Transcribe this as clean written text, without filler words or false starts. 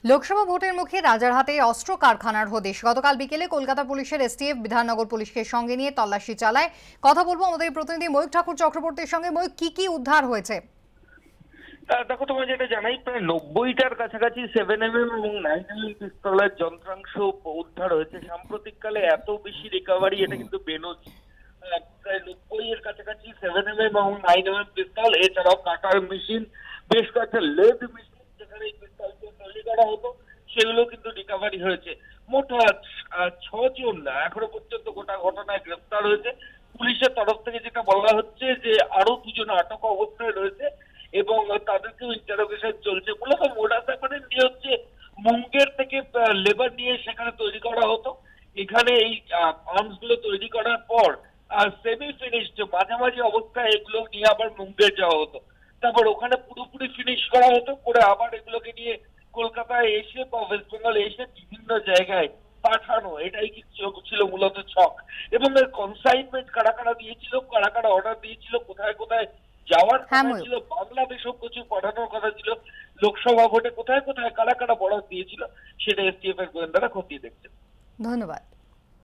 লোকসভা ভোটের মুখে রাজারহাটে অস্ত্র কারখানার হদিশ। গতকাল বিকেলে কলকাতা পুলিশের এসটিএফ বিধাননগর পুলিশকে সঙ্গে নিয়ে তল্লাশি চালায়। কথা বলবো আমাদের প্রতিনিধি ময়ূক ঠাকুর চক্রবর্তীর সঙ্গে। ময়ূক, কি উদ্ধার হয়েছে? দেখো, তোমার যেটা জানাই, প্রায় 90টার কাছাকাছি 7mm এবং 9mm পিস্তলের যন্ত্রাংশ উদ্ধার হয়েছে। সাম্প্রতিককালে এত বেশি রিকভারি, এটা কিন্তু বেনজ। প্রায় 90-এর কাছাকাছি 7mm এবং 9mm পিস্তল, এছাড়াও কাটার মেশিন, বেশ কয়েকটা লেদ মেশিন যেখানে এই পিস্তলকে তৈরি করা হতো, সেগুলো কিন্তু রিকভারি হয়েছে। মোট 6 জন এখনো পর্যন্ত গোটা ঘটনায় গ্রেফতার হয়েছে। পুলিশের তরফ থেকে যেটা বলা হচ্ছে যে আরো 2জন আটক অবস্থায় রয়েছে এবং তাদেরকেও ইন্টারোগেশন চলছে। মূলত মোডাস অপারেন্ডি হচ্ছে মুঙ্গের থেকে লেবার নিয়ে সেখানে তৈরি করা হতো। এখানে এই আর্মস গুলো তৈরি করার পর সেমি ফিনিশড মাঝামাঝি অবস্থায় এগুলো নিয়ে আবার মুঙ্গের যাওয়া হতো। তারপর ওখানে পুরোপুরি ফিনিশ করা হতো, করে আবার এগুলোকে নিয়ে কলকাতায় এসে বা ওয়েস্ট বেঙ্গল এসে বিভিন্ন জায়গায় পাঠানো, এটাই ছিল মূলত ছক। এবং এর কনসাইনমেন্ট কারা কারা দিয়েছিল, কারা কারা অর্ডার দিয়েছিল, কোথায় কোথায় যাওয়ার হ্যাঁ কথা ময়ূক, ছিল, বাংলাদেশও কিছু পাঠানোর কথা ছিল, লোকসভা ভোটে কোথায় কোথায় কারা কারা বরাদ দিয়েছিল, সেটা এসটিএফ এর গোয়েন্দারা খতিয়ে দেখছেন। ধন্যবাদ।